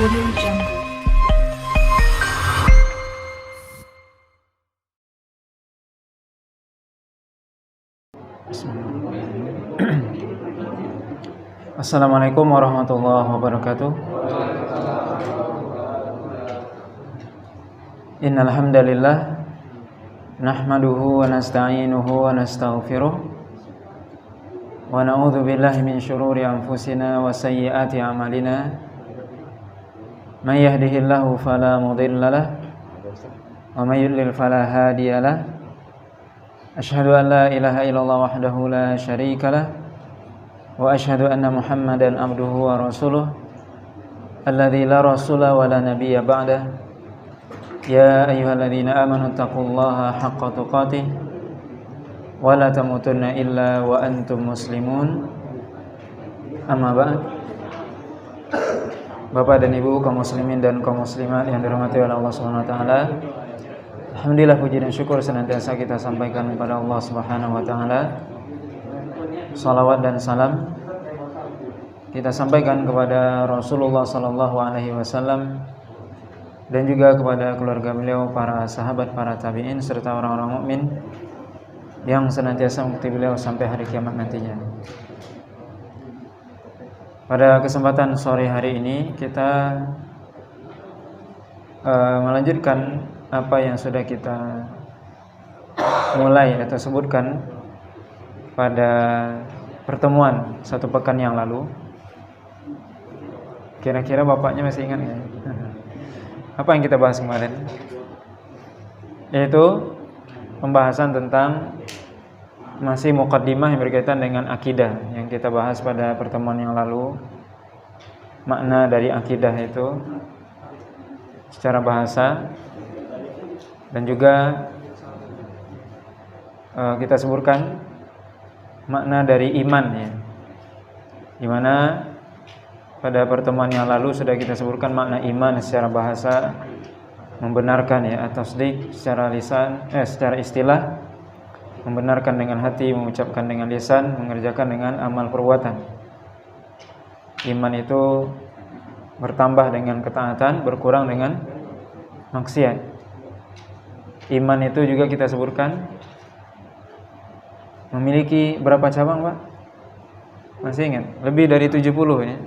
Audio Jungle. Assalamualaikum warahmatullahi wabarakatuh. Innal hamdalillah nahmaduhu wa nasta'inuhu wa nastaghfiruh wa na'udzu billahi min shururi anfusina wa sayyiati a'malina. May yahdihillahu fala mudilla lahu wa may yudlil fala hadiya lahu. Asyhadu an la ilaha illallah wahdahu la syarika lahu wa asyhadu anna Muhammadan abduhu wa rasuluh alladzi la rasula wa la nabiyya ba'dah. Ya ayyuhalladzina amanu taqullaha haqqa tuqatih wa la tamutunna illa wa antum muslimun. Amma ba'd. Bapak dan Ibu kaum muslimin dan kaum muslimat yang dirahmati oleh Allah Subhanahu wa taala. Alhamdulillah, puji dan syukur senantiasa kita sampaikan kepada Allah Subhanahu wa taala. Salawat dan salam kita sampaikan kepada Rasulullah sallallahu alaihi wasallam dan juga kepada keluarga beliau, para sahabat, para tabi'in serta orang-orang mukmin yang senantiasa mengikuti beliau sampai hari kiamat nantinya. Pada kesempatan sore hari ini kita melanjutkan apa yang sudah kita mulai atau sebutkan pada pertemuan satu pekan yang lalu. Kira-kira bapaknya masih ingat ya? Apa yang kita bahas kemarin? Yaitu pembahasan tentang masih muqaddimah yang berkaitan dengan akidah yang kita bahas pada pertemuan yang lalu. Makna dari akidah itu secara bahasa, dan juga kita sebutkan makna dari iman ya, dimana pada pertemuan yang lalu sudah kita sebutkan makna iman secara bahasa, membenarkan ya, at-tasdiq secara lisan, secara istilah, membenarkan dengan hati, mengucapkan dengan lisan, mengerjakan dengan amal perbuatan. Iman itu bertambah dengan ketaatan, berkurang dengan maksiat. Iman itu juga kita sebutkan memiliki berapa cabang, Pak? Masih ingat? Lebih dari 70 ya,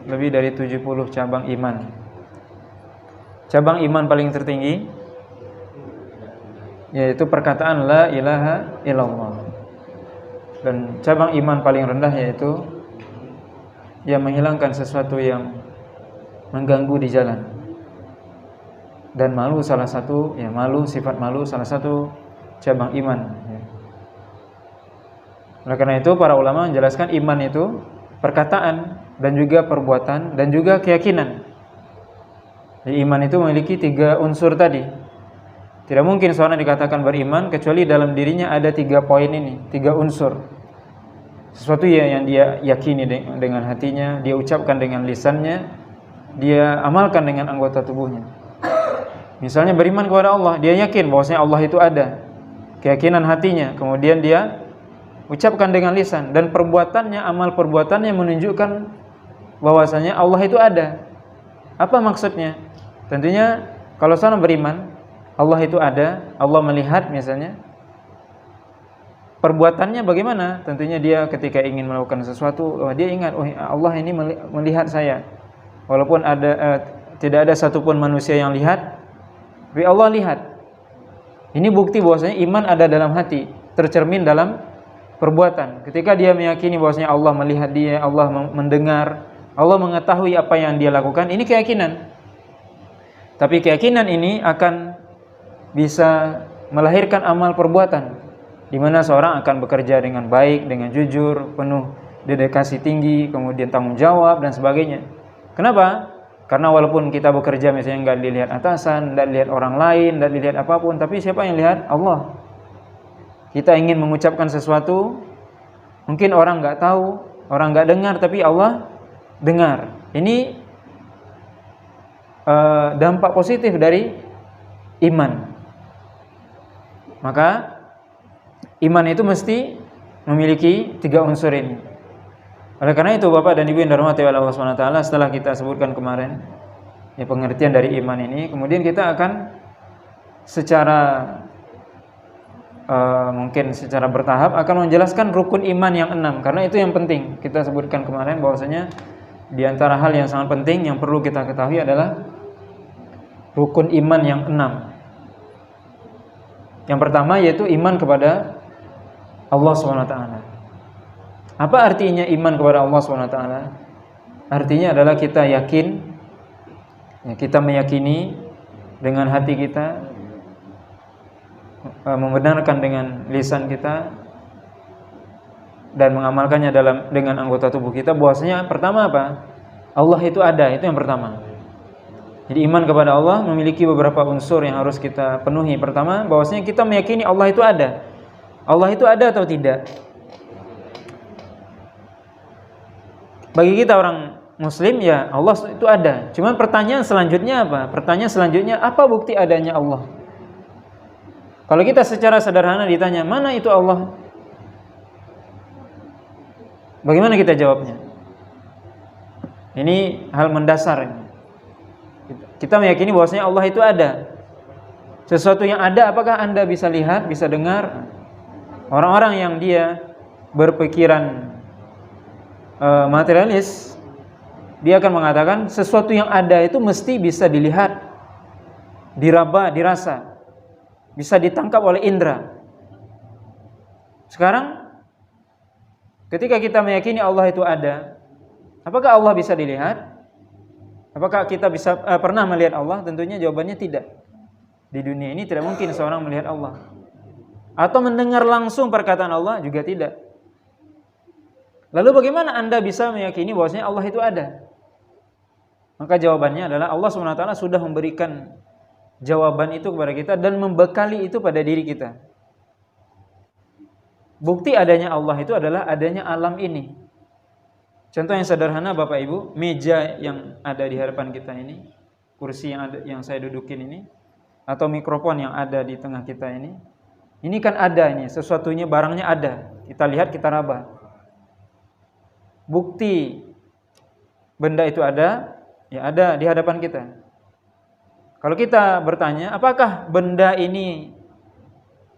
lebih dari 70 cabang iman. Cabang iman paling tertinggi yaitu perkataan la ilaha illallah. Dan cabang iman paling rendah yaitu yang menghilangkan sesuatu yang mengganggu di jalan. Dan malu salah satu, ya malu, sifat malu salah satu cabang iman ya. Oleh karena itu para ulama menjelaskan iman itu perkataan dan juga perbuatan dan juga keyakinan. Jadi iman itu memiliki 3 unsur tadi. Tidak mungkin seorang dikatakan beriman kecuali dalam dirinya ada 3 poin ini, 3 unsur. Sesuatu yang dia yakini dengan hatinya, dia ucapkan dengan lisannya, dia amalkan dengan anggota tubuhnya. Misalnya beriman kepada Allah, dia yakin bahwasanya Allah itu ada. Keyakinan hatinya, kemudian dia ucapkan dengan lisan, dan perbuatannya, amal perbuatannya menunjukkan bahwasanya Allah itu ada. Apa maksudnya? Tentunya kalau seorang beriman Allah itu ada, Allah melihat misalnya, perbuatannya bagaimana? Tentunya dia ketika ingin melakukan sesuatu, dia ingat, oh Allah ini melihat saya. Walaupun tidak ada satupun manusia yang lihat, tapi Allah lihat. Ini bukti bahwasanya iman ada dalam hati, tercermin dalam perbuatan. Ketika dia meyakini bahwasanya Allah melihat dia, Allah mendengar, Allah mengetahui apa yang dia lakukan, ini keyakinan. Tapi keyakinan ini akan bisa melahirkan amal perbuatan, di mana seorang akan bekerja dengan baik, dengan jujur, penuh dedikasi tinggi, kemudian tanggung jawab dan sebagainya. Kenapa? Karena walaupun kita bekerja misalnya enggak dilihat atasan, enggak dilihat orang lain, enggak dilihat apapun, tapi siapa yang lihat? Allah. Kita ingin mengucapkan sesuatu, mungkin orang enggak tahu, orang enggak dengar, tapi Allah dengar. Ini dampak positif dari iman. Maka iman itu mesti memiliki 3 unsur ini. Oleh karena itu Bapak dan Ibu yang dirahmati oleh Allah SWT, setelah kita sebutkan kemarin ya, pengertian dari iman ini. Kemudian kita akan secara mungkin secara bertahap akan menjelaskan rukun iman yang 6, karena itu yang penting. Kita sebutkan kemarin bahwasanya di antara hal yang sangat penting yang perlu kita ketahui adalah rukun iman yang 6. Yang pertama yaitu iman kepada Allah SWT. Apa artinya iman kepada Allah SWT? Artinya adalah kita yakin, ya, kita meyakini dengan hati kita, membenarkan dengan lisan kita, dan mengamalkannya dengan anggota tubuh kita bahwasanya pertama apa? Allah itu ada, itu yang pertama. Jadi iman kepada Allah memiliki beberapa unsur yang harus kita penuhi. Pertama, bahwasanya kita meyakini Allah itu ada. Allah itu ada atau tidak? Bagi kita orang Muslim, ya Allah itu ada. Cuman pertanyaan selanjutnya apa? Pertanyaan selanjutnya, apa bukti adanya Allah? Kalau kita secara sederhana ditanya, mana itu Allah? Bagaimana kita jawabnya? Ini hal mendasar. Kita meyakini bahwasanya Allah itu ada. Sesuatu yang ada, apakah Anda bisa lihat, bisa dengar? Orang-orang yang dia berpikiran materialis, dia akan mengatakan sesuatu yang ada itu mesti bisa dilihat, diraba, dirasa, bisa ditangkap oleh indera. Sekarang ketika kita meyakini Allah itu ada, apakah Allah bisa dilihat? Apakah kita bisa pernah melihat Allah? Tentunya jawabannya tidak. Di dunia ini tidak mungkin seorang melihat Allah. Atau mendengar langsung perkataan Allah juga tidak. Lalu bagaimana Anda bisa meyakini bahwasanya Allah itu ada? Maka jawabannya adalah Allah SWT sudah memberikan jawaban itu kepada kita dan membekali itu pada diri kita. Bukti adanya Allah itu adalah adanya alam ini. Contoh yang sederhana Bapak Ibu, meja yang ada di hadapan kita ini, kursi yang saya dudukin ini, atau mikrofon yang ada di tengah kita ini kan ada, ini sesuatunya, barangnya ada. Kita lihat, kita raba. Bukti benda itu ada, ya ada di hadapan kita. Kalau kita bertanya, apakah benda ini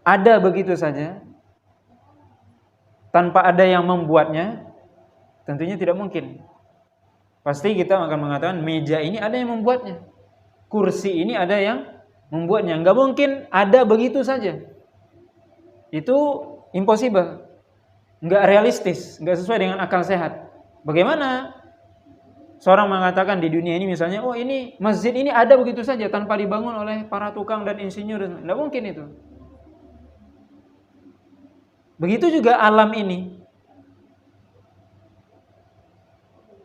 ada begitu saja tanpa ada yang membuatnya? Tentunya tidak mungkin. Pasti kita akan mengatakan meja ini ada yang membuatnya, kursi ini ada yang membuatnya. Enggak mungkin ada begitu saja. Itu impossible, enggak realistis, enggak sesuai dengan akal sehat. Bagaimana seorang mengatakan di dunia ini misalnya, oh ini masjid ini ada begitu saja tanpa dibangun oleh para tukang dan insinyur? Enggak mungkin itu. Begitu juga alam ini.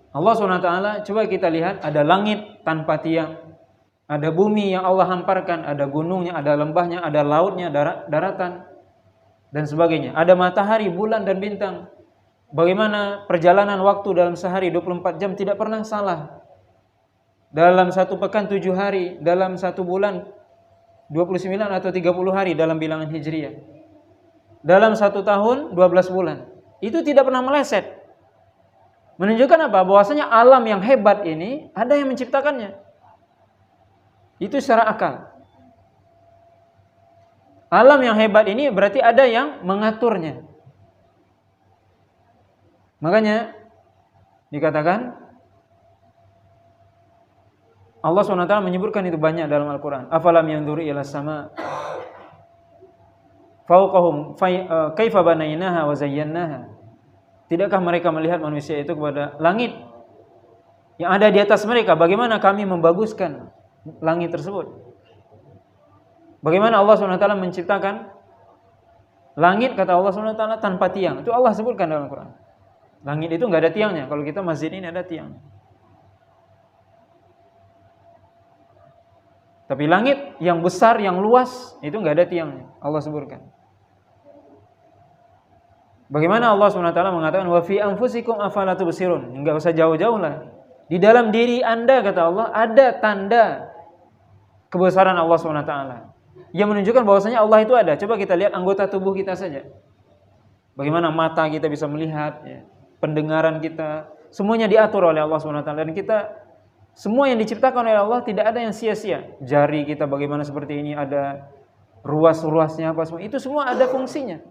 Allah SWT, coba kita lihat, ada langit tanpa tiang, ada bumi yang Allah hamparkan, ada gunungnya, ada lembahnya, ada lautnya, daratan, dan sebagainya. Ada matahari, bulan, dan bintang. Bagaimana perjalanan waktu dalam sehari 24 jam tidak pernah salah. Dalam satu pekan 7 hari, dalam satu bulan 29 atau 30 hari dalam bilangan Hijriyah. Dalam satu tahun 12 bulan. Itu tidak pernah meleset. Menunjukkan apa? Bahwasanya alam yang hebat ini ada yang menciptakannya. Itu secara akal. Alam yang hebat ini berarti ada yang mengaturnya. Makanya dikatakan Allah SWT menyebutkan itu banyak dalam Al-Quran. Afalam yanzuru ila sama fawqahum kaifa banainaha wa zayyanaha. Tidakkah mereka melihat manusia itu kepada langit yang ada di atas mereka? Bagaimana kami membaguskan langit tersebut? Bagaimana Allah SWT menciptakan langit, kata Allah SWT, tanpa tiang. Itu Allah sebutkan dalam Al-Quran. Langit itu nggak ada tiangnya. Kalau kita masjid ini ada tiang. Tapi langit yang besar, yang luas, itu nggak ada tiangnya. Allah sebutkan. Bagaimana Allah SWT mengatakan wa fi anfusikum afala tubsirun? Enggak usah jauh-jauh lah. Di dalam diri Anda, kata Allah, ada tanda kebesaran Allah SWT yang menunjukkan bahwasanya Allah itu ada. Coba kita lihat anggota tubuh kita saja. Bagaimana mata kita bisa melihat, ya. Pendengaran kita, semuanya diatur oleh Allah SWT. Dan kita Semua yang diciptakan oleh Allah tidak ada yang sia-sia. Jari kita bagaimana seperti ini, ada ruas-ruasnya apa semua. Itu semua ada fungsinya.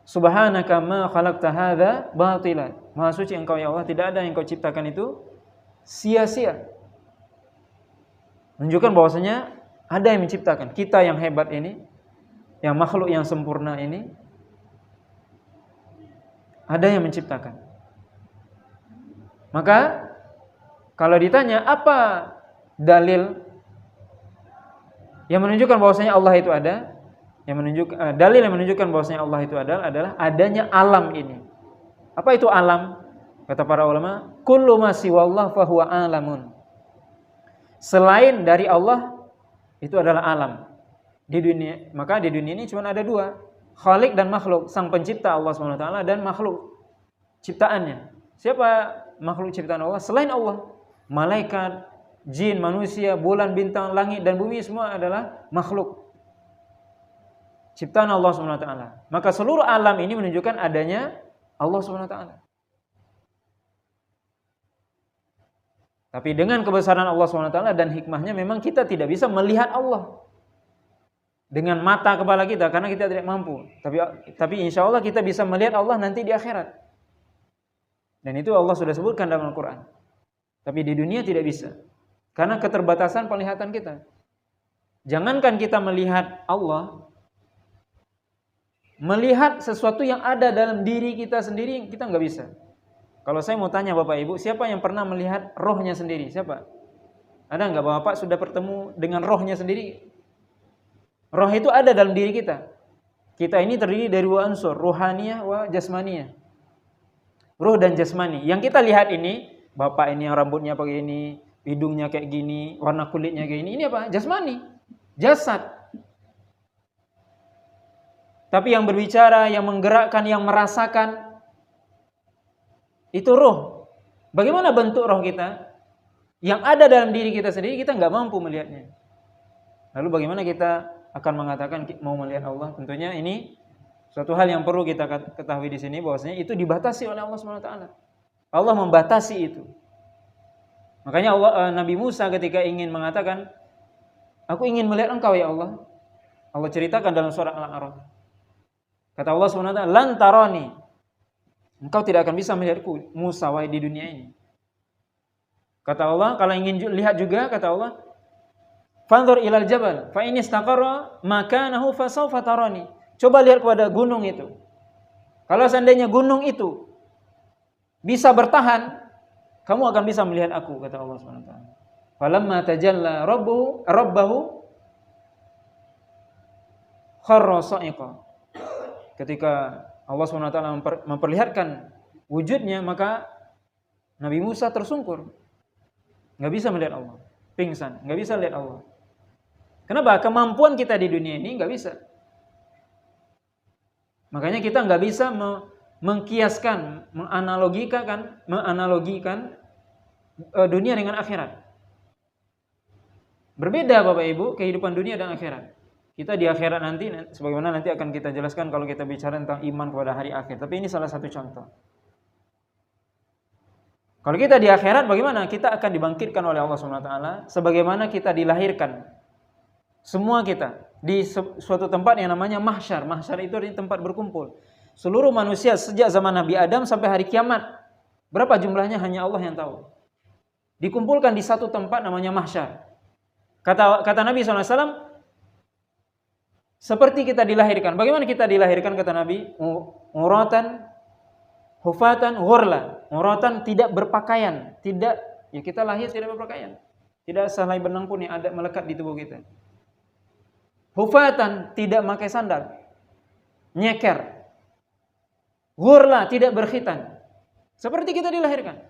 Subhanaka ma khalaqta hadza batila. Maha suci Engkau ya Allah, tidak ada yang Kau ciptakan itu sia-sia. Menunjukkan bahwasanya ada yang menciptakan. Kita yang hebat ini, yang makhluk yang sempurna ini, ada yang menciptakan. Maka kalau ditanya apa dalil yang menunjukkan bahwasanya Allah itu ada, dalil yang menunjukkan bahwasanya Allah itu adalah adanya alam ini. Apa itu alam? Kata para ulama, kullu ma siwallah fahuwa alamun. Selain dari Allah itu adalah alam. Di dunia, maka di dunia ini cuma ada dua, Khalik dan makhluk, sang pencipta Allah SWT dan makhluk ciptaannya. Siapa makhluk ciptaan Allah? Selain Allah. Malaikat, jin, manusia, bulan, bintang, langit dan bumi semua adalah makhluk ciptaan Allah SWT. Maka seluruh alam ini menunjukkan adanya Allah SWT. Tapi dengan kebesaran Allah SWT dan hikmahnya, memang kita tidak bisa melihat Allah dengan mata kepala kita karena kita tidak mampu. Tapi insya Allah kita bisa melihat Allah nanti di akhirat. Dan itu Allah sudah sebutkan dalam Al-Quran. Tapi di dunia tidak bisa, karena keterbatasan penglihatan kita. Jangankan kita melihat Allah, melihat sesuatu yang ada dalam diri kita sendiri, kita nggak bisa. Kalau saya mau tanya Bapak Ibu, siapa yang pernah melihat rohnya sendiri? Siapa? Ada nggak Bapak sudah bertemu dengan rohnya sendiri? Roh itu ada dalam diri kita. Kita ini terdiri dari dua unsur, ruhaniyah wa jasmaniyah. Ruh dan jasmani. Yang kita lihat ini, Bapak ini yang rambutnya pakai ini, hidungnya kayak gini, warna kulitnya kayak ini apa? Jasmani, jasad. Tapi yang berbicara, yang menggerakkan, yang merasakan, itu roh. Bagaimana bentuk roh kita? Yang ada dalam diri kita sendiri, kita nggak mampu melihatnya. Lalu bagaimana kita akan mengatakan mau melihat Allah? Tentunya ini suatu hal yang perlu kita ketahui di sini, bahwasanya itu dibatasi oleh Allah SWT. Allah membatasi itu. Makanya Nabi Musa ketika ingin mengatakan, aku ingin melihat Engkau ya Allah. Allah ceritakan dalam surah Al-A'raf. Kata Allah SWT, lan tarani. Engkau tidak akan bisa melihatku, Musa, wahai di dunia ini. Kata Allah, kalau ingin lihat juga, kata Allah, fanzur ilal jabal, fa in istaqarra makanahu fasawfa tarani. Coba lihat kepada gunung itu. Kalau seandainya gunung itu bisa bertahan, kamu akan bisa melihat aku, kata Allah SWT. Falamma tajalla rabbahu kharra sa'iqa. Ketika Allah SWT memperlihatkan wujudnya, maka Nabi Musa tersungkur. Nggak bisa melihat Allah. Pingsan, nggak bisa lihat Allah. Kenapa? Kemampuan kita di dunia ini nggak bisa. Makanya kita nggak bisa mengkiaskan, menganalogikan dunia dengan akhirat. Berbeda Bapak Ibu kehidupan dunia dan akhirat. Kita di akhirat nanti, sebagaimana nanti akan kita jelaskan kalau kita bicara tentang iman kepada hari akhir. Tapi ini salah satu contoh. Kalau kita di akhirat bagaimana? Kita akan dibangkitkan oleh Allah SWT sebagaimana kita dilahirkan. Semua kita di suatu tempat yang namanya mahsyar. Mahsyar itu di tempat berkumpul. Seluruh manusia sejak zaman Nabi Adam sampai hari kiamat. Berapa jumlahnya hanya Allah yang tahu. Dikumpulkan di satu tempat namanya mahsyar. Kata Nabi SAW, seperti kita dilahirkan. Bagaimana kita dilahirkan kata Nabi? Uratan, hufatan, ghurla. Uratan tidak berpakaian. Tidak, ya kita lahir tidak berpakaian. Tidak sehelai benang pun yang ada melekat di tubuh kita. Hufatan, tidak pakai sandal, nyeker. Ghurla, tidak berkhitan. Seperti kita dilahirkan.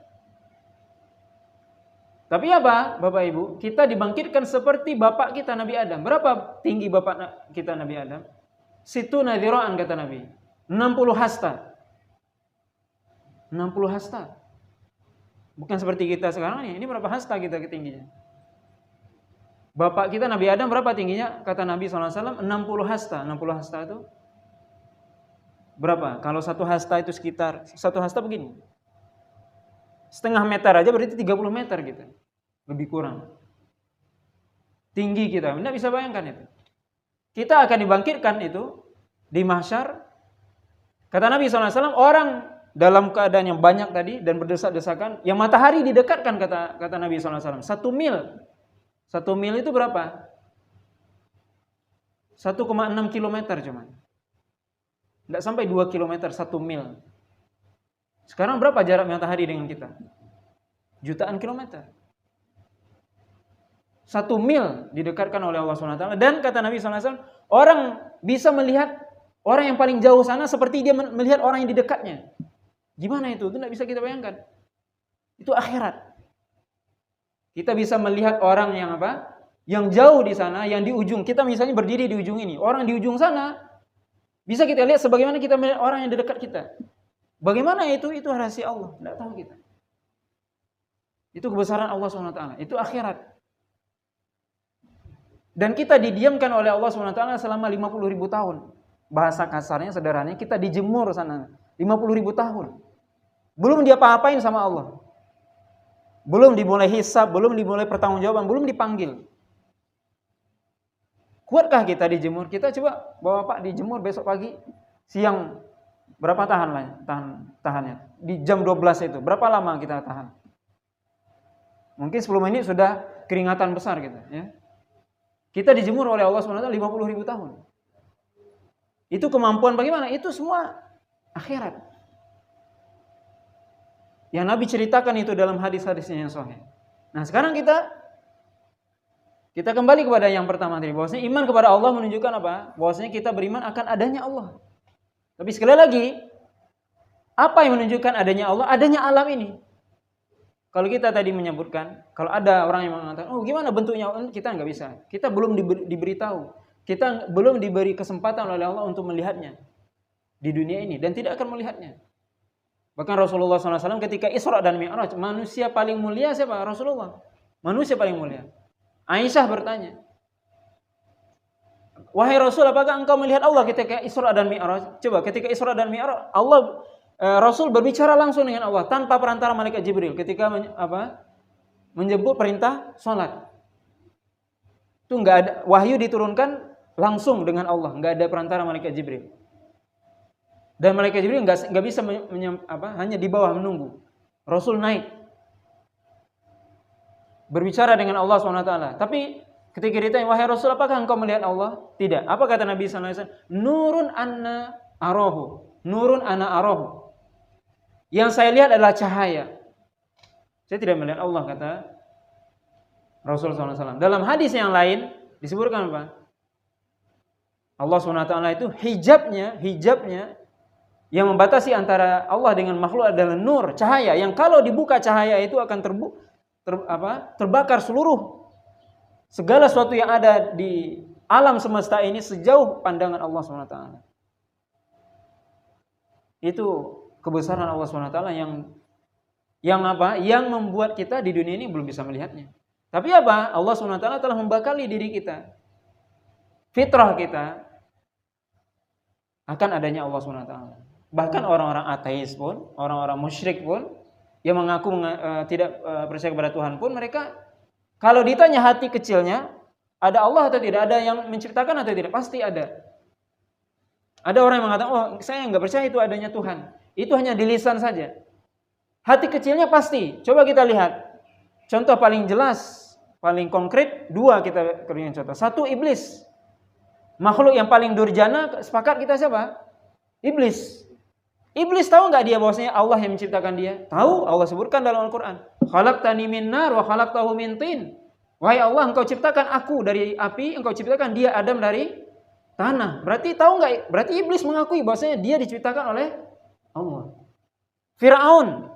Tapi apa Bapak Ibu? Kita dibangkitkan seperti bapak kita Nabi Adam. Berapa tinggi bapak kita Nabi Adam? Situ nadhiraan kata Nabi. 60 hasta. 60 hasta. Bukan seperti kita sekarang ini berapa hasta kita ketingginya? Bapak kita Nabi Adam berapa tingginya? Kata Nabi SAW 60 hasta. 60 hasta itu berapa? Kalau satu hasta itu sekitar, satu hasta begini. setengah meter aja berarti 30 meter gitu. Lebih kurang. Tinggi kita, tidak bisa bayangkan itu. Kita akan dibangkitkan itu di mahsyar. Kata Nabi SAW, orang dalam keadaan yang banyak tadi dan berdesak-desakan, yang matahari didekatkan kata Nabi SAW. 1 mil. 1 mil itu berapa? 1,6 kilometer cuma. Tidak sampai 2 kilometer, 1 mil. Sekarang berapa jarak matahari dengan kita? Jutaan kilometer. 1 mil didekatkan oleh Allah SWT. Dan kata Nabi SAW, orang bisa melihat orang yang paling jauh sana seperti dia melihat orang yang di dekatnya. Gimana itu? Itu tidak bisa kita bayangkan. Itu akhirat. Kita bisa melihat orang yang apa? Yang jauh di sana, yang di ujung. Kita misalnya berdiri di ujung ini. Orang di ujung sana, bisa kita lihat sebagaimana kita melihat orang yang di dekat kita. Bagaimana itu? Itu rahasia Allah. Tidak tahu kita. Itu kebesaran Allah SWT. Itu akhirat. Dan kita didiamkan oleh Allah SWT selama 50.000 tahun. Bahasa kasarnya, sederhananya, kita dijemur sana. 50.000 tahun. Belum dia apa-apain sama Allah. Belum dimulai hisab, belum dimulai pertanggungjawaban, belum dipanggil. Kuatkah kita dijemur? Kita coba bawa Pak dijemur besok pagi, siang. Berapa tahannya? Di jam 12 itu. Berapa lama kita tahan? Mungkin 10 menit sudah keringatan besar gitu. Ya. Kita dijemur oleh Allah SWT 50.000 tahun. Itu kemampuan bagaimana? Itu semua akhirat. Yang Nabi ceritakan itu dalam hadis-hadisnya yang sahih. Nah sekarang kita kembali kepada yang pertama tadi. Bahwasanya iman kepada Allah menunjukkan apa? Bahwasanya kita beriman akan adanya Allah. Tapi sekali lagi, apa yang menunjukkan adanya Allah? Adanya alam ini. Kalau kita tadi menyebutkan, kalau ada orang yang mengatakan, oh gimana bentuknya Allah? Kita nggak bisa. Kita belum diberitahu. Kita belum diberi kesempatan oleh Allah untuk melihatnya di dunia ini. Dan tidak akan melihatnya. Bahkan Rasulullah SAW ketika Isra dan Mi'raj, manusia paling mulia siapa? Rasulullah. Manusia paling mulia. Aisyah bertanya, wahai Rasul, apakah engkau melihat Allah ketika Isra dan Mi'raj? Coba, ketika Isra dan Mi'raj, Rasul berbicara langsung dengan Allah tanpa perantara malaikat Jibril ketika menjemput perintah sholat. Itu enggak ada wahyu diturunkan langsung dengan Allah, enggak ada perantara malaikat Jibril. Dan malaikat Jibril enggak bisa hanya di bawah menunggu. Rasul naik berbicara dengan Allah SWT. Tapi ketika ditanya, wahai Rasul, apakah engkau melihat Allah? Tidak. Apa kata Nabi SAW? Nurun anna arahu. Nurun ana arahu. Yang saya lihat adalah cahaya. Saya tidak melihat Allah, kata Rasul SAW. Dalam hadis yang lain disebutkan apa? Allah SWT itu hijabnya yang membatasi antara Allah dengan makhluk adalah nur, cahaya. Yang kalau dibuka cahaya itu akan terbakar seluruh segala sesuatu yang ada di alam semesta ini sejauh pandangan Allah SWT. Itu kebesaran Allah SWT yang membuat kita di dunia ini belum bisa melihatnya. Tapi apa? Allah SWT telah membakali diri kita, fitrah kita akan adanya Allah SWT. Bahkan orang-orang ateis pun, orang-orang musyrik pun yang mengaku tidak percaya kepada Tuhan pun, mereka kalau ditanya hati kecilnya, ada Allah atau tidak, ada yang menciptakan atau tidak, pasti ada. Ada orang yang mengatakan, oh saya nggak percaya itu adanya Tuhan. Itu hanya di lisan saja. Hati kecilnya pasti. Coba kita lihat. Contoh paling jelas, paling konkret, dua kita berikan contoh. Satu, iblis. Makhluk yang paling durjana, sepakat kita siapa? Iblis. Iblis tahu nggak dia bahwasanya Allah yang menciptakan dia? Tahu, Allah sebutkan dalam Al-Quran. Khalaqtani min nar wa khalaqtahu min tin. Wahai Allah, engkau ciptakan aku dari api, engkau ciptakan dia Adam dari tanah. Berarti tahu nggak? Berarti iblis mengakui bahwasanya dia diciptakan oleh Allah. Fir'aun,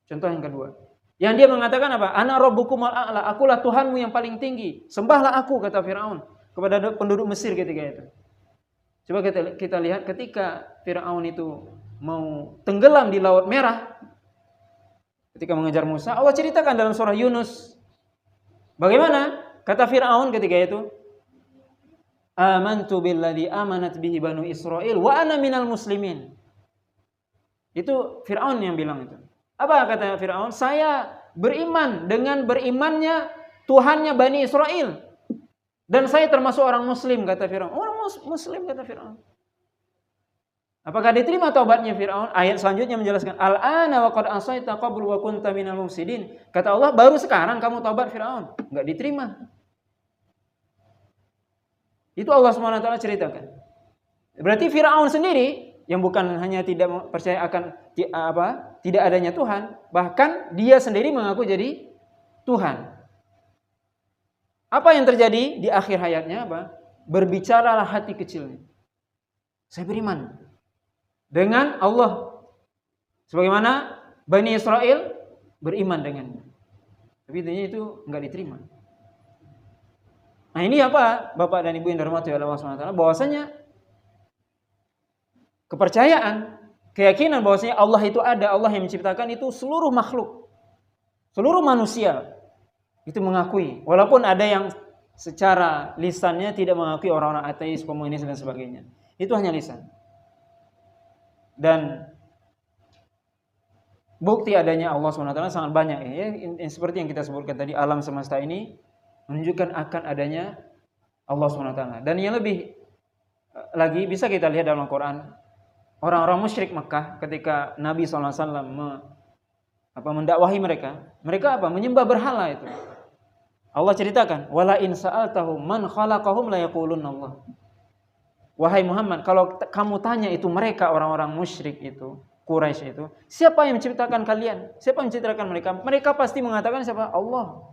contoh yang kedua, yang dia mengatakan apa? Ana rabbukumul a'la, akulah Tuhanmu yang paling tinggi. Sembahlah aku, kata Fir'aun kepada penduduk Mesir ketika itu. Coba kita lihat ketika Fir'aun itu mau tenggelam di Laut Merah, ketika mengejar Musa, Allah ceritakan dalam surah Yunus. Bagaimana? Kata Fir'aun ketika itu, amantu billadzi amanat bihi banu Israil wa ana minal muslimin. Itu Fir'aun yang bilang itu. Apa kata Fir'aun? Saya beriman dengan berimannya Tuhannya Bani Israel. Dan saya termasuk orang muslim, kata Fir'aun. Orang muslim, kata Fir'aun. Apakah diterima taubatnya Fir'aun? Ayat selanjutnya menjelaskan, Al-ana wa qad asaita qablu wa kunta minal mufsidin. Kata Allah, baru sekarang kamu taubat Fir'aun. Enggak diterima. Itu Allah SWT ceritakan. Berarti Fir'aun sendiri yang bukan hanya tidak percaya akan tidak adanya Tuhan, bahkan dia sendiri mengaku jadi Tuhan. Apa yang terjadi di akhir hayatnya? Berbicaralah hati kecilnya. Saya beriman dengan Allah, sebagaimana Bani Israel beriman dengannya. Tapi intinya itu enggak diterima. Nah ini apa, Bapak dan Ibu yang dirahmati Allah SWT, bahwasanya kepercayaan, keyakinan bahwasanya Allah itu ada, Allah yang menciptakan itu seluruh makhluk, seluruh manusia itu mengakui. Walaupun ada yang secara lisannya tidak mengakui, orang-orang ateis, komunis dan sebagainya. Itu hanya lisan. Dan bukti adanya Allah SWT sangat banyak. Ya, seperti yang kita sebutkan tadi, alam semesta ini menunjukkan akan adanya Allah SWT. Dan yang lebih lagi bisa kita lihat dalam Al-Quran. Orang-orang musyrik Mekah ketika Nabi SAW mendakwahi mereka apa? Menyembah berhala itu. Allah ceritakan, wala in sa'altahum man khalaqahum la yaqulunna Allah. Wahai Muhammad, kalau kamu tanya itu mereka orang-orang musyrik itu, Quraisy itu, siapa yang menciptakan kalian? Siapa yang menciptakan mereka? Mereka pasti mengatakan siapa? Allah.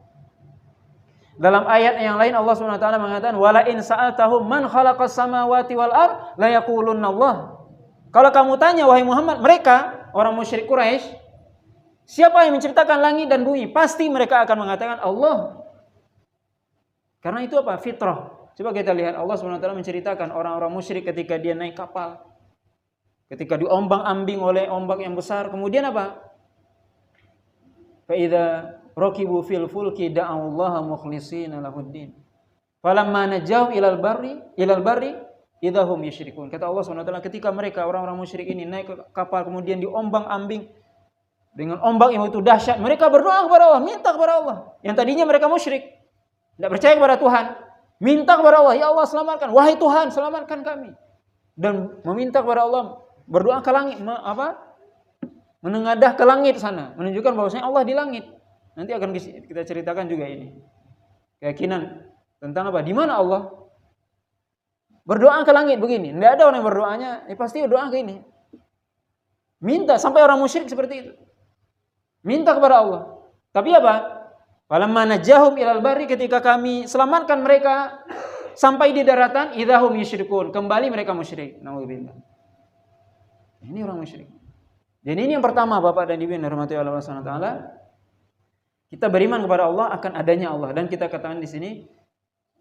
Dalam ayat yang lain Allah SWT mengatakan, wala in sa'altahum man khalaqas samawati wal ard la yaqulunna Allah. Kalau kamu tanya wahai Muhammad, mereka orang musyrik Quraisy, siapa yang menciptakan langit dan bumi? Pasti mereka akan mengatakan Allah. Karena itu apa? Fitrah. Coba kita lihat Allah SWT menceritakan orang-orang musyrik ketika dia naik kapal, ketika diombang-ambing oleh ombak yang besar, kemudian apa? Fa idza rakibu fil fulki da'allaha mukhlishina lahuddin. Falamma najaw ilal barri idahum yusyrikun. Kata Allah SWT, ketika mereka orang-orang musyrik ini naik ke kapal kemudian diombang-ambing dengan ombak yang begitu dahsyat, mereka berdoa kepada Allah, minta kepada Allah. Yang tadinya mereka musyrik, tidak percaya kepada Tuhan, minta kepada Allah, ya Allah selamatkan, wahai Tuhan selamatkan kami. Dan meminta kepada Allah, berdoa ke langit, menengadah ke langit sana, menunjukkan bahwasanya Allah di langit. Nanti akan kita ceritakan juga ini. Keyakinan tentang apa? Di mana Allah? Berdoa ke langit begini. Tidak ada orang yang berdoanya, pasti berdoa ke ini. Minta, sampai orang musyrik seperti itu. Minta kepada Allah. Tapi apa? Falamma najahum ilal barri, ketika kami selamatkan mereka sampai di daratan, idahum yusyrikun. Kembali mereka musyrik. Nauzubillah. Ini orang musyrik. Dan ini yang pertama, Bapak dan Ibu yang dirahmati Allah Subhanahu wa taala. Kita beriman kepada Allah akan adanya Allah, dan kita katakan di sini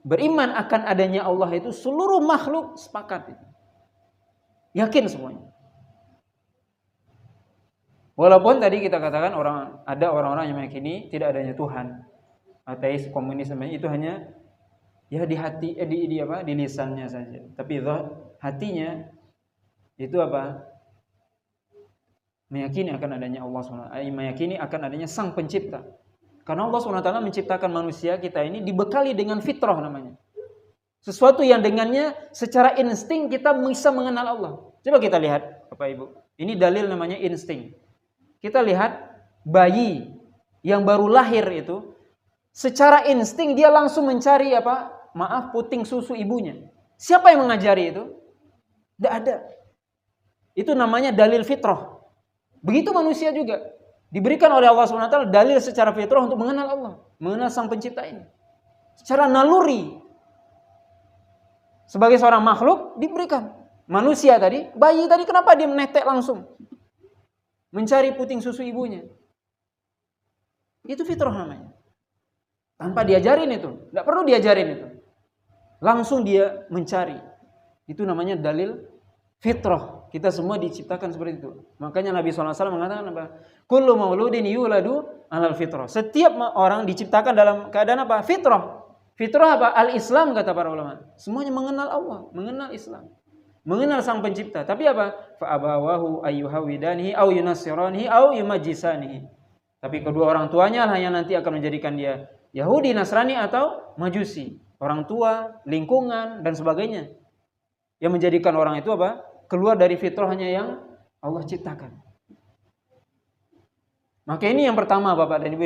beriman akan adanya Allah itu seluruh makhluk sepakat. Yakin semuanya. Walaupun tadi kita katakan ada orang-orang yang meyakini tidak adanya Tuhan. Ateis, komunis, itu hanya ya di hati di lisannya saja. Tapi hatinya itu apa? Meyakini akan adanya Allah SWT, meyakini akan adanya Sang Pencipta. Karena Allah SWT menciptakan manusia kita ini dibekali dengan fitrah namanya. Sesuatu yang dengannya secara insting kita bisa mengenal Allah. Coba kita lihat Bapak Ibu. Ini dalil namanya insting. Kita lihat bayi yang baru lahir itu, secara insting dia langsung mencari puting susu ibunya. Siapa yang mengajari itu? Tidak ada. Itu namanya dalil fitrah. Begitu manusia juga diberikan oleh Allah SWT dalil secara fitrah untuk mengenal Allah, mengenal Sang Pencipta ini. Secara naluri, sebagai seorang makhluk diberikan. Manusia tadi, bayi tadi, kenapa dia menetek langsung mencari puting susu ibunya? Itu fitrah namanya. Tanpa diajarin itu, tidak perlu diajarin itu. Langsung dia mencari. Itu namanya dalil fitrah. Kita semua diciptakan seperti itu. Makanya Nabi SAW mengatakan apa? Kullu mauludin yuladu alal fitrah. Setiap orang diciptakan dalam keadaan apa? Fitrah. Fitrah apa? Al-Islam, kata para ulama. Semuanya mengenal Allah, mengenal Islam. mengenal sang pencipta. Tapi apa? Fa abawahu ayyuhawidanihi au yunassiranihi au yumajjisanihi. Tapi kedua orang tuanya lah yang nanti akan menjadikan dia Yahudi, Nasrani atau Majusi. Orang tua, lingkungan dan sebagainya. Yang menjadikan orang itu apa? Keluar dari fitrahnya yang Allah ciptakan. Maka ini yang pertama Bapak dan Ibu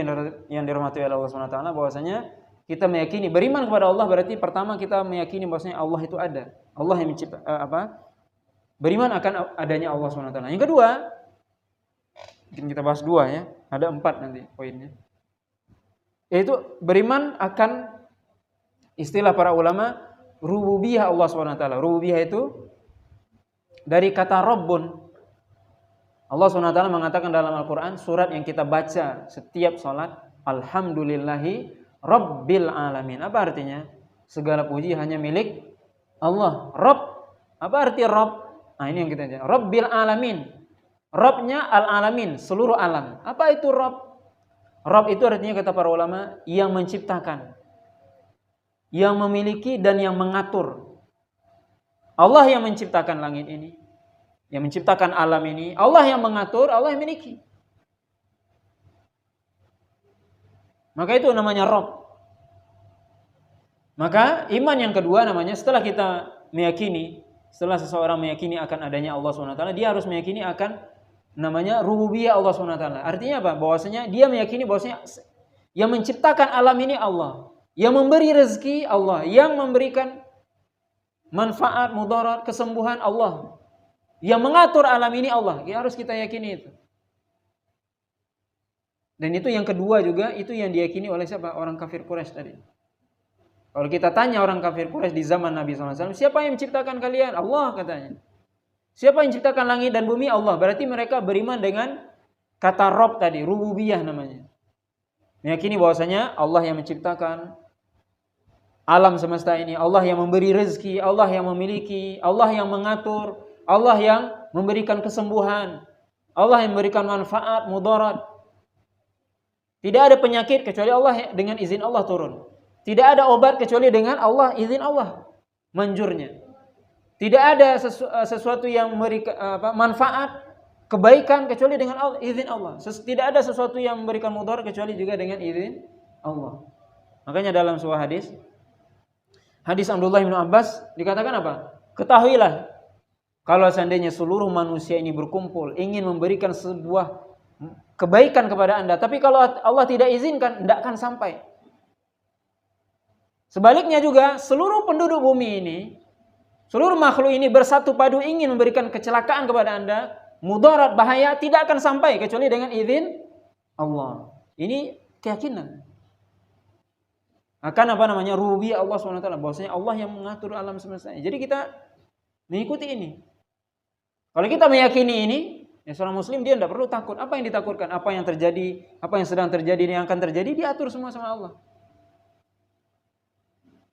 yang dirahmati oleh Allah SWT, bahwasanya kita meyakini beriman kepada Allah berarti pertama kita meyakini bahwasanya Allah itu ada. Allah yang mencipta beriman akan adanya Allah SWT. Yang kedua, mungkin kita bahas dua ya, ada 4 nanti poinnya. Yaitu beriman akan istilah para ulama rububiyah Allah SWT. Rububiyah itu dari kata Rabbun. Allah SWT mengatakan dalam Al-Quran, surat yang kita baca setiap sholat, Alhamdulillahi Rabbil Alamin. Apa artinya? Segala puji hanya milik Allah. Rabb, apa arti Rabb? Nah ini yang kita baca. Rabbil Alamin. Rabbnya Al-Alamin, seluruh alam. Apa itu Rabb? Rabb itu artinya kata para ulama, yang menciptakan, yang memiliki dan yang mengatur. Allah yang menciptakan langit ini, yang menciptakan alam ini, Allah yang mengatur, Allah yang memiliki. Maka itu namanya Rabb. Maka iman yang kedua namanya setelah kita meyakini, setelah seseorang meyakini akan adanya Allah SWT, dia harus meyakini akan namanya rububiyah Allah SWT. Artinya apa? Bahwasanya dia meyakini bahwasanya yang menciptakan alam ini Allah, yang memberi rezeki Allah, yang memberikan manfaat, mudarat, kesembuhan Allah, yang mengatur alam ini Allah. Ya, harus kita yakini itu. Dan itu yang kedua juga, itu yang diyakini oleh siapa? Orang kafir Quraisy tadi. Kalau kita tanya orang kafir Quraisy di zaman Nabi SAW, siapa yang menciptakan kalian? Allah katanya. Siapa yang menciptakan langit dan bumi? Allah. Berarti mereka beriman dengan kata Rabb tadi, rububiyah namanya. Meyakini bahwasanya Allah yang menciptakan alam semesta ini, Allah yang memberi rezeki, Allah yang memiliki, Allah yang mengatur, Allah yang memberikan kesembuhan, Allah yang memberikan manfaat, mudarat. Tidak ada penyakit kecuali Allah dengan izin Allah turun. Tidak ada obat kecuali dengan Allah, izin Allah manjurnya. Tidak ada sesuatu yang memberikan manfaat, kebaikan kecuali dengan Allah, izin Allah. Tidak ada sesuatu yang memberikan mudarat kecuali juga dengan izin Allah. Makanya dalam sebuah hadis Abdullah bin Abbas dikatakan apa? Ketahuilah, kalau seandainya seluruh manusia ini berkumpul ingin memberikan sebuah kebaikan kepada Anda, tapi kalau Allah tidak izinkan, tidak akan sampai. Sebaliknya juga, seluruh penduduk bumi ini, seluruh makhluk ini bersatu padu ingin memberikan kecelakaan kepada Anda, mudarat, bahaya, tidak akan sampai kecuali dengan izin Allah. Ini keyakinan akan rububiyah Allah SWT, bahwasanya Allah yang mengatur alam semesta. Jadi kita mengikuti ini. Kalau kita meyakini ini, ya seorang muslim dia tidak perlu takut. Apa yang ditakutkan? Apa yang terjadi, apa yang sedang terjadi, yang akan terjadi, diatur semua sama Allah.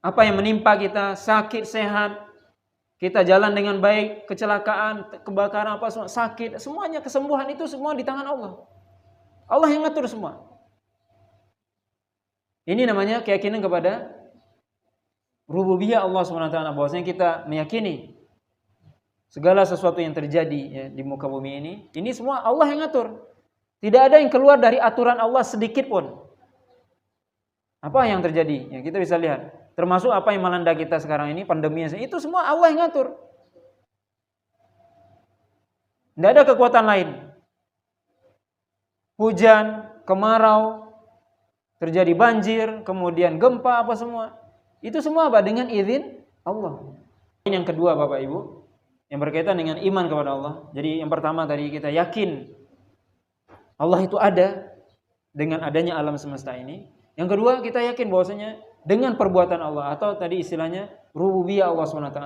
Apa yang menimpa kita, sakit, sehat, kita jalan dengan baik, kecelakaan, kebakaran, apa semua, sakit, semuanya kesembuhan itu semua di tangan Allah. Allah yang ngatur semua. Ini namanya keyakinan kepada rububiyah Allah SWT, bahwasanya kita meyakini segala sesuatu yang terjadi ya, di muka bumi ini semua Allah yang ngatur. Tidak ada yang keluar dari aturan Allah sedikit pun. Apa yang terjadi? Ya, kita bisa lihat. Termasuk apa yang melanda kita sekarang ini, pandemi, itu semua Allah yang ngatur. Tidak ada kekuatan lain. Hujan, kemarau, terjadi banjir, kemudian gempa, apa semua. Itu semua apa? Dengan izin Allah. Ini yang kedua Bapak Ibu, yang berkaitan dengan iman kepada Allah. Jadi yang pertama tadi kita yakin Allah itu ada dengan adanya alam semesta ini. Yang kedua kita yakin bahwasanya dengan perbuatan Allah, atau tadi istilahnya rububiyah Allah SWT,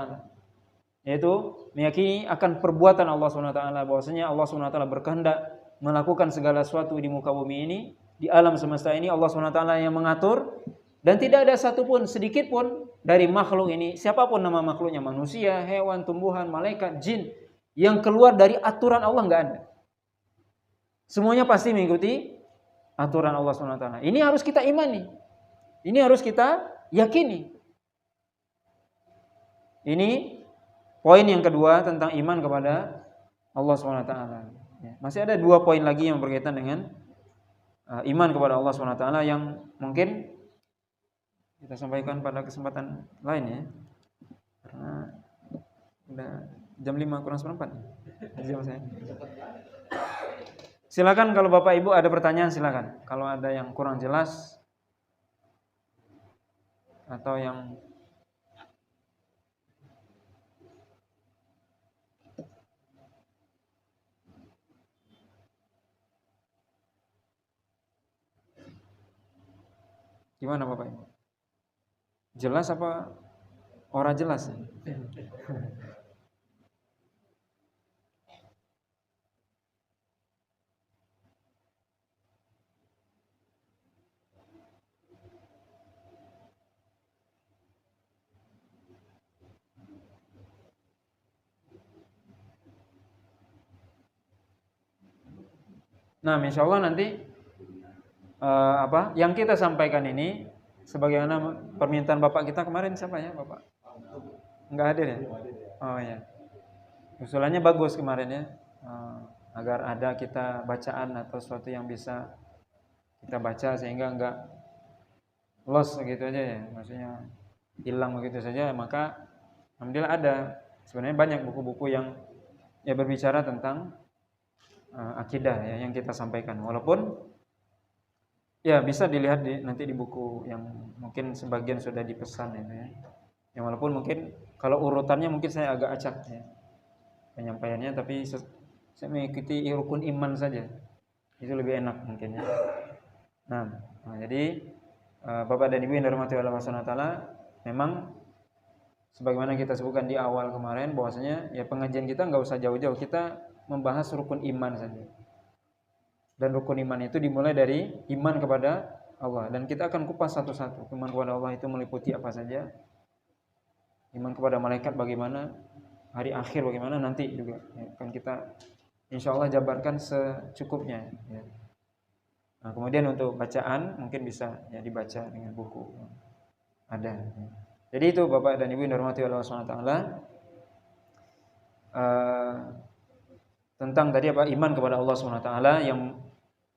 yaitu meyakini akan perbuatan Allah SWT, bahwasanya Allah SWT berkehendak melakukan segala sesuatu di muka bumi ini, di alam semesta ini. Allah SWT yang mengatur, dan tidak ada satupun sedikit pun dari makhluk ini, siapapun nama makhluknya, manusia, hewan, tumbuhan, malaikat, jin, yang keluar dari aturan Allah, nggak ada. Semuanya pasti mengikuti aturan Allah SWT. Ini harus kita imani. Ini harus kita yakini. Ini poin yang kedua tentang iman kepada Allah SWT. Ya, masih ada 2 poin lagi yang berkaitan dengan iman kepada Allah SWT yang mungkin kita sampaikan pada kesempatan lain ya. Karena udah jam 5 kurang seperempat. Jam saya. Silakan kalau Bapak Ibu ada pertanyaan silakan. Kalau ada yang kurang jelas atau yang gimana Bapak Ibu? Jelas apa ora jelas? Nah, insya Allah nanti yang kita sampaikan ini sebagaimana permintaan Bapak kita kemarin siapa ya Bapak? Enggak hadir ya? Oh ya. Usulannya bagus kemarin ya. Agar ada kita bacaan atau sesuatu yang bisa kita baca sehingga enggak lost gitu aja ya. Maksudnya hilang begitu saja, maka alhamdulillah ada. Sebenarnya banyak buku-buku yang ya berbicara tentang akidah ya yang kita sampaikan. Walaupun ya bisa dilihat nanti di buku yang mungkin sebagian sudah dipesan itu ya. Yang walaupun mungkin kalau urutannya mungkin saya agak acak ya penyampaiannya, tapi saya mengikuti rukun iman saja. Itu lebih enak mungkin ya. Nah jadi Bapak dan Ibu yang dirahmati Allah Subhanahu wa taala, memang sebagaimana kita sebutkan di awal kemarin bahwasanya ya pengajian kita enggak usah jauh-jauh, kita membahas rukun iman saja. Dan rukun iman itu dimulai dari iman kepada Allah, dan kita akan kupas satu-satu. Iman kepada Allah itu meliputi apa saja. Iman kepada malaikat bagaimana, hari akhir bagaimana, nanti juga ya, akan kita insyaallah jabarkan secukupnya ya. Nah, kemudian untuk bacaan mungkin bisa ya dibaca dengan buku ada ya. Jadi itu Bapak dan Ibu yang dirahmati Allah Subhanahu wa taala, tentang tadi iman kepada Allah Subhanahu wa taala yang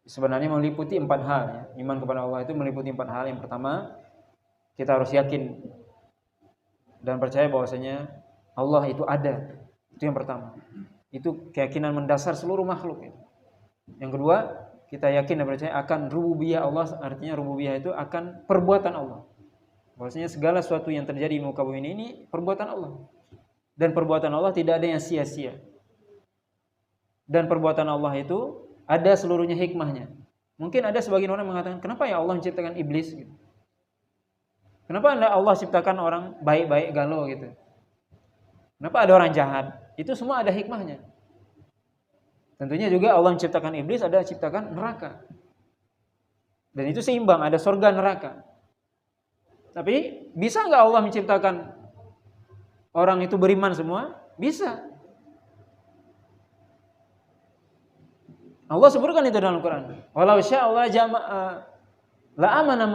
sebenarnya meliputi 4 hal ya. Iman kepada Allah itu meliputi 4 hal. Yang pertama, kita harus yakin dan percaya bahwasanya Allah itu ada. Itu yang pertama. Itu keyakinan mendasar seluruh makhluk itu. Yang kedua, kita yakin dan percaya akan rububiyah Allah, artinya rububiyah itu akan perbuatan Allah. Bahwasanya segala sesuatu yang terjadi di muka bumi ini perbuatan Allah. Dan perbuatan Allah tidak ada yang sia-sia. Dan perbuatan Allah itu ada seluruhnya hikmahnya. Mungkin ada sebagian orang mengatakan, kenapa ya Allah menciptakan iblis gitu? Kenapa Allah ciptakan orang baik-baik galau gitu? Kenapa ada orang jahat? Itu semua ada hikmahnya. Tentunya juga Allah menciptakan iblis, ada ciptakan neraka. Dan itu seimbang, ada surga neraka. Tapi bisa nggak Allah menciptakan orang itu beriman semua? Bisa. Allah sebutkan itu dalam Al-Quran. Walau sya'allah la amana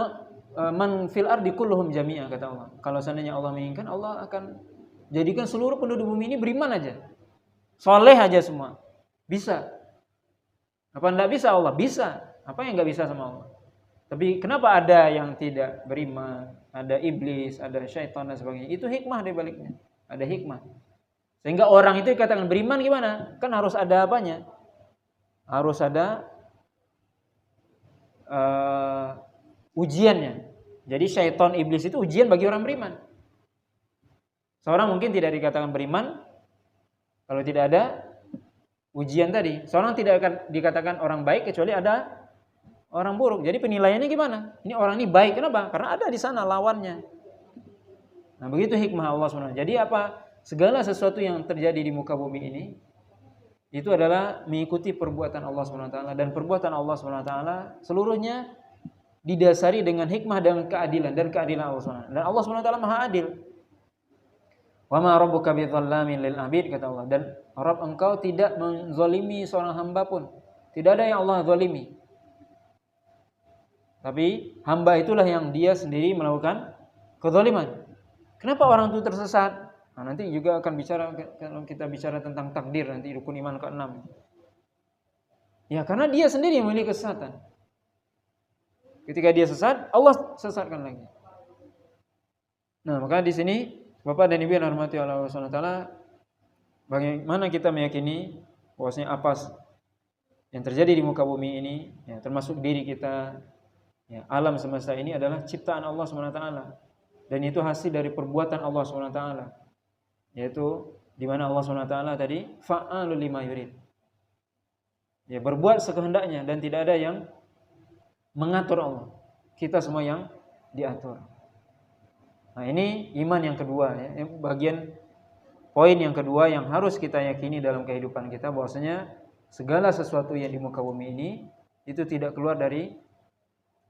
man fil ardi kulluhum jami'a, kata Allah. Kalau seandainya Allah menginginkan, Allah akan jadikan seluruh penduduk bumi ini beriman aja. Soleh aja semua. Bisa. Apa enggak bisa Allah? Bisa. Apa yang enggak bisa sama Allah? Tapi kenapa ada yang tidak beriman? Ada iblis, ada syaitan dan sebagainya. Itu hikmah di baliknya. Ada hikmah. Sehingga orang itu dikatakan beriman gimana? Kan harus ada apanya? Harus ada ujiannya. Jadi syaitan, iblis itu ujian bagi orang beriman. Seorang mungkin tidak dikatakan beriman kalau tidak ada ujian tadi. Seorang tidak akan dikatakan orang baik kecuali ada orang buruk. Jadi penilaiannya gimana? Ini orang ini baik, kenapa? Karena ada di sana lawannya. Nah, begitu hikmah Allah SWT. Jadi segala sesuatu yang terjadi di muka bumi ini itu adalah mengikuti perbuatan Allah SWT, dan perbuatan Allah SWT seluruhnya didasari dengan hikmah dan keadilan Allah SWT. Dan Allah SWT Maha Adil. Wa ma rabbuka bidzallamin lil abid, kata Allah, dan Rabb engkau tidak menzalimi seorang hamba pun. Tidak ada yang Allah zalimi. Tapi hamba itulah yang dia sendiri melakukan kezaliman. Kenapa orang itu tersesat? Nah, nanti juga akan bicara, kalau kita bicara tentang takdir nanti rukun iman ke-6. Ya, karena dia sendiri yang memiliki kesesatan. Ketika dia sesat, Allah sesatkan lagi. Nah, maka di sini Bapak dan Ibu yang dirahmati Allah Subhanahu wa taala, bagaimana kita meyakini bahwasanya apa yang terjadi di muka bumi ini, ya, termasuk diri kita, ya, alam semesta ini adalah ciptaan Allah Subhanahu wa taala. Dan itu hasil dari perbuatan Allah Subhanahu wa taala. Yaitu di mana Allah Subhanahu wa taala tadi fa'alul lima yurid. Ya, berbuat sekehendaknya dan tidak ada yang mengatur Allah. Kita semua yang diatur. Nah, ini iman yang kedua, ya. Bagian poin yang kedua yang harus kita yakini dalam kehidupan kita, bahwasanya segala sesuatu yang di muka bumi ini itu tidak keluar dari,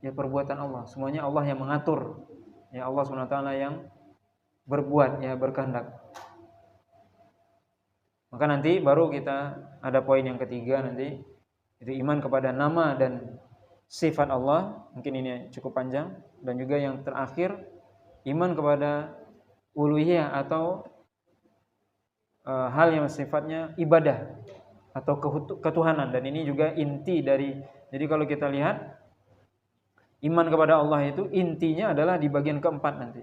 ya, perbuatan Allah. Semuanya Allah yang mengatur. Ya, Allah SWT yang berbuat, ya, berkehendak. Maka nanti baru kita ada poin yang ketiga nanti, itu iman kepada nama dan sifat Allah. Mungkin ini cukup panjang. Dan juga yang terakhir, iman kepada uluhiyah atau hal yang sifatnya ibadah atau ketuhanan. Dan ini juga inti dari, jadi kalau kita lihat iman kepada Allah itu intinya adalah di bagian keempat nanti.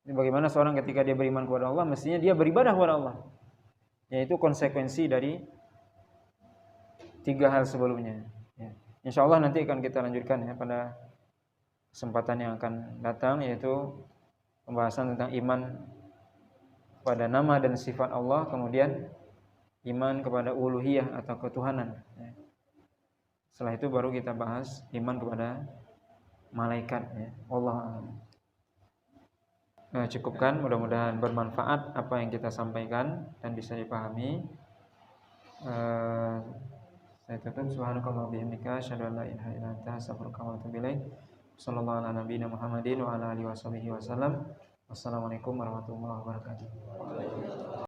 Ini bagaimana seorang ketika dia beriman kepada Allah, mestinya dia beribadah kepada Allah. Yaitu konsekuensi dari tiga hal sebelumnya, ya. Insya Allah nanti akan kita lanjutkan, ya, pada kesempatan yang akan datang, yaitu pembahasan tentang iman pada nama dan sifat Allah, kemudian iman kepada uluhiyah atau ketuhanan, ya. Setelah itu baru kita bahas iman kepada malaikat, ya. Wallahu a'lam. Cukupkan, mudah-mudahan bermanfaat apa yang kita sampaikan dan bisa dipahami. Saya tutup. Subhanakallah bihamdika asyhadu an la ilaha illa anta astaghfiruka wa atubu ilaik. Sallallahu ala nabiyina Muhammadin wa ala alihi wasallam. Wassalamualaikum warahmatullahi wabarakatuh.